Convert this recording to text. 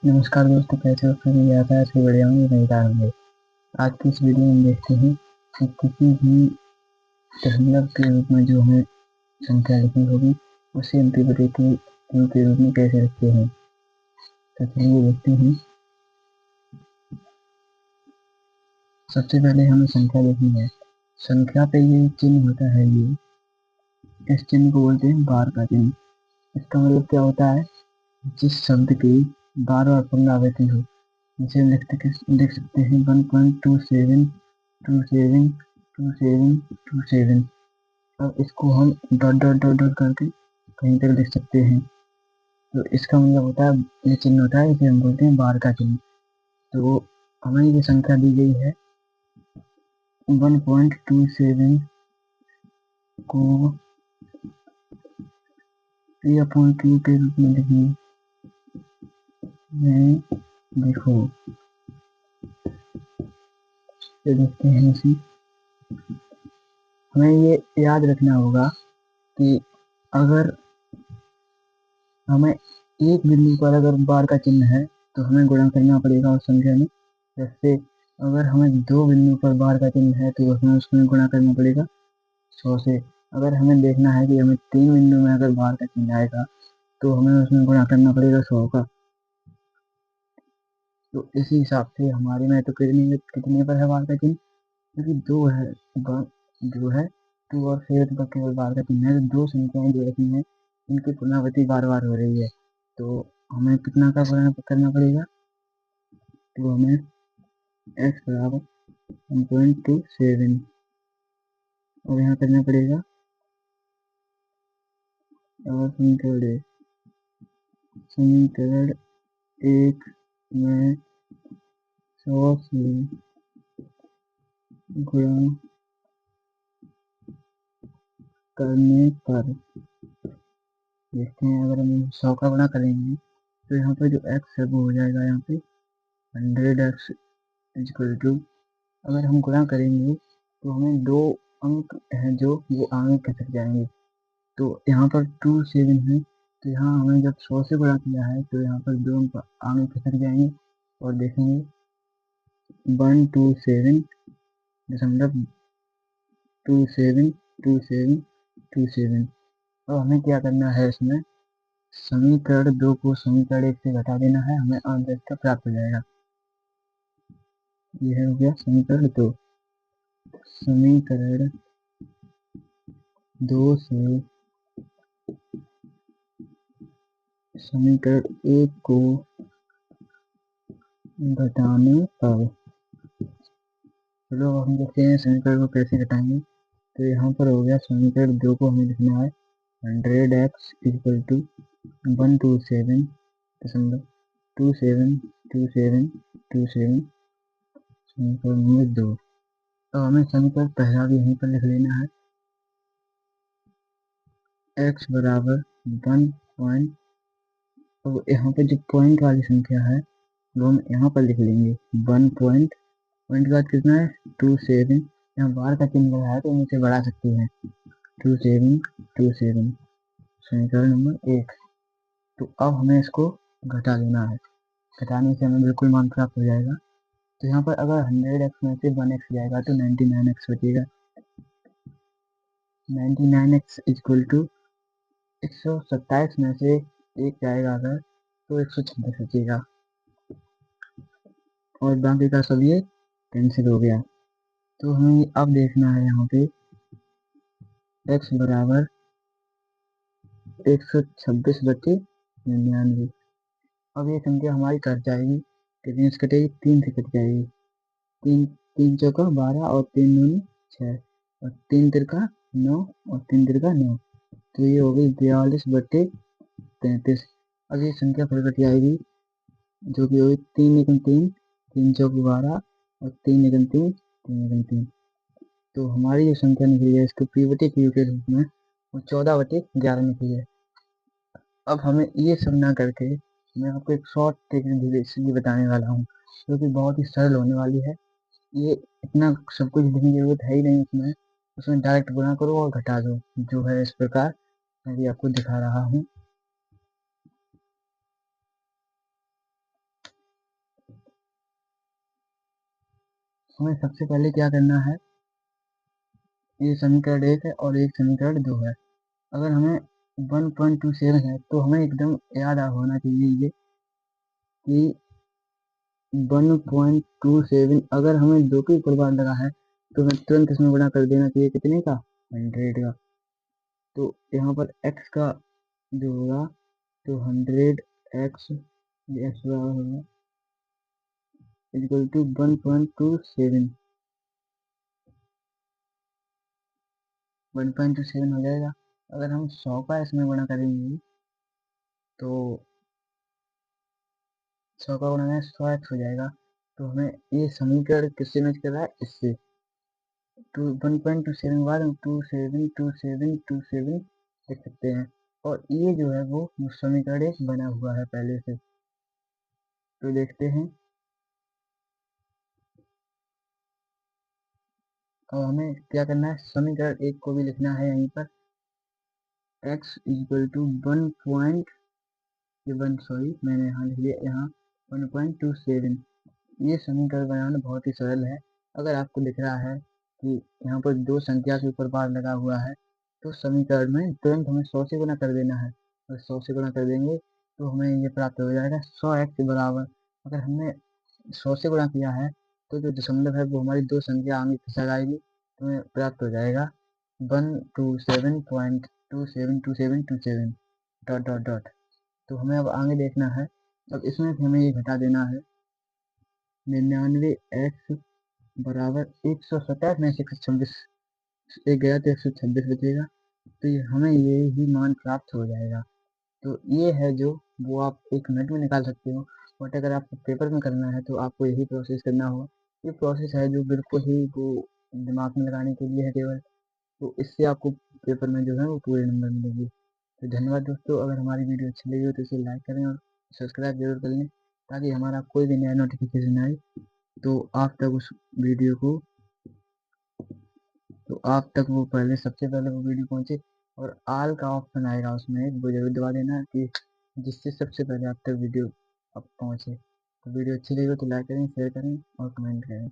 नमस्कार दोस्तों, कैसे हो? फिर मुझे आता है कि बढ़िया होंगे, मज़ेदार होंगे। आज की इस वीडियो में देखते हैं कि किसी भी दशमलव के रूप में जो हमें संख्या लिखनी होगी उसे हम के रूप में कैसे लिखते हैं। तो चलिए देखते हैं। सबसे पहले हमें संख्या लिखनी है। संख्या पे ये चिन्ह होता है, ये इस चिन्ह को बोलते हैं बार का चिन्ह। इसका मतलब क्या होता है? जिस शब्द की बार बार पुनरावृत्ति हो, इसे लिख सकते हैं 1.27272727। अब इसको हम डॉट डॉट डॉट डॉट करके कहीं तक लिख सकते हैं। तो इसका मतलब होता है, ये चिन्ह होता है, इसे हम बोलते हैं बार का चिन्ह। तो हमें ये संख्या दी गई है 1.27 को 3/2 के रूप में लिखने में। देखो, ये देखते हैं इसे। हमें ये याद रखना होगा कि अगर हमें एक बिंदु पर अगर बार का चिन्ह है तो हमें गुणा करना पड़ेगा उस संख्या में। जैसे अगर हमें दो बिंदु पर बार का चिन्ह है तो हमें उसमें गुणा करना पड़ेगा 100 से। अगर हमें देखना है कि हमें तीन बिंदु में अगर बार का चिन्ह आएगा तो हमें उसमें गुणा करना पड़ेगा 100 का। तो इसी हिसाब से हमारे में तो कितने पर है बार का चिन्ह, क्योंकि दो है। जो है टू और फिर पर केवल बार का चिन्ह है, तो दो संख्याएं जो रखी हैं इनकी पुनरावृत्ति बार बार हो रही है। तो हमें कितना का गुणा करना पड़ेगा? तो हमें x बराबर 1.27 और यहाँ करना पड़ेगा। और समीकरण एक में 100 से गुणा करने पर देखते हैं, अगर हम 100 का गुणा करेंगे तो यहाँ पर जो x है वो हो जाएगा यहाँ पे 100x इक्वल टू। अगर हम गुणा करेंगे तो हमें दो अंक हैं जो वो आगे खसक जाएंगे। तो यहाँ पर 27 है, तो यहाँ हमें जब 100 से गुणा किया है तो यहाँ पर दो अंक आगे खसक जाएंगे और देखेंगे 127.272727। तो हमें क्या करना है, इसमें समीकरण दो को समीकरण एक से घटा देना है, हमें आंसर इसका प्राप्त हो जाएगा। यह हो गया समीकरण दो। समीकरण दो से समीकरण एक को घटाने पर, चलो हम देखते हैं समीकरण को कैसे घटाएंगे। तो यहाँ पर हो गया समीकरण दो को हमें लिखना है 100x इक्वल टू 127.272727 समीकरण नंबर दो। तो हमें समीकरण पहला भी यहीं पर लिख लेना है। x बराबर 1 पॉइंट, अब यहाँ पर जो पॉइंट वाली संख्या है वो हम यहाँ पर लिख लेंगे 1 पॉइंट के बाद कितना है 27। यहाँ बार का चिन्ह लगा है तो हम इसे बढ़ा सकते हैं 2727 समीकरण नंबर एक। तो अब हमें इसको घटा देना है, घटाने से हमें बिल्कुल मान प्राप्त हो जाएगा। तो यहाँ पर अगर 100x में से 1x जाएगा तो 99x बचेगा। 99x इक्वल टू 127 में से एक जाएगा अगर तो 126 बचेगा और बाकी का सब ये कैंसिल हो गया। तो हमें अब देखना है यहाँ पे x बराबर 126/99। अब ये संख्या हमारी कट जाएगी, कितने से कटेगी? 3 से कट जाएगी। तीन तीन चौका 12 और 3 दूनी 6 और 3 तिरका 9 और 3 तिरका 9। तो ये हो गई 42/33। अब ये संख्या फिर कट जाएगी जो कि होगी 3 एकम 3, 3 चौक 12 और 3 एकम 3, 3 एकम 3। तो हमारी जो संख्या निकली है इसको p/q के रूप में वो 14/11 निकली है। अब हमें ये सब ना करके मैं आपको एक शॉर्ट टेक्निक इसलिए बताने वाला हूँ जो कि बहुत ही सरल होने वाली है। ये इतना सब कुछ लिखने की जरूरत है ही नहीं उसमें। उसमें डायरेक्ट गुणा करो और घटा दो, जो है इस प्रकार मैं भी आपको दिखा रहा हूँ। हमें सबसे पहले क्या करना है, ये समीकरण 1 है और एक समीकरण 2 है। अगर हमें 1.27 है तो हमें एकदम याद होना चाहिए ये कि 1.27 अगर हमें 2 के ऊपर बार लगा है तो हमें तुरंत इसमें गुणा कर देना चाहिए कितने का, 100 का। तो यहाँ पर x का जो होगा तो 100x x बराबर होगा इक्वल टू 1.27 1.27 हो जाएगा। अगर हम 100 का इसमें गुणा करेंगे तो 100 का गुणा में 100x हो जाएगा। तो हमें ये समीकरण किससे मैच कर रहा है, इससे। 1.27 के बाद हम 272727 लिख सकते हैं और ये जो है वो समीकरण एक बना हुआ है पहले से। तो देखते हैं, अब हमें क्या करना है, समीकरण एक को भी लिखना है यहीं पर x इक्वल टू 1.7 मैंने यहाँ लिख दिया, यहाँ 1.27। ये समीकरण बनाना बहुत ही सरल है। अगर आपको दिख रहा है कि यहाँ पर दो संख्या के ऊपर बार लगा हुआ है तो समीकरण में तुरंत हमें 100 से गुणा कर देना है और 100 से गुणा कर देंगे तो हमें ये प्राप्त हो जाएगा 100x के बराबर। अगर हमने 100 से गुणा किया है तो जो दशमलव है वो हमारी दो संख्या आगे खिसक आएगी तो हमें प्राप्त हो जाएगा 127.272727 डॉट डॉट डॉट। तो हमें अब आगे देखना है, अब इसमें से हमें ये घटा देना है 99x बराबर 127 में से 126 एक गया तो 126 बचेगा। तो ये हमें ये ही मान प्राप्त हो जाएगा। तो ये है जो वो आप 1 मिनट में निकाल सकते हो। बट अगर आपको पेपर में करना है तो आपको यही प्रोसेस करना होगा। ये प्रोसेस है जो बिल्कुल ही वो दिमाग में लगाने के लिए है केवल। तो इससे आपको पेपर में जो है वो पूरे नंबर मिलेंगे। तो धन्यवाद दोस्तों, अगर हमारी वीडियो अच्छी लगी हो तो इसे लाइक करें और सब्सक्राइब जरूर कर लें ताकि हमारा कोई भी नया नोटिफिकेशन आए तो आप तक उस वीडियो को तो आप तक वो पहले सबसे पहले वो वीडियो पहुंचे। और आल का ऑप्शन आएगा उसमें वो जरूर दबा देना कि जिससे सबसे पहले आप तक वीडियो अब पहुंचे। तो वीडियो अच्छी लगी हो तो लाइक करें, शेयर करें और कमेंट करें।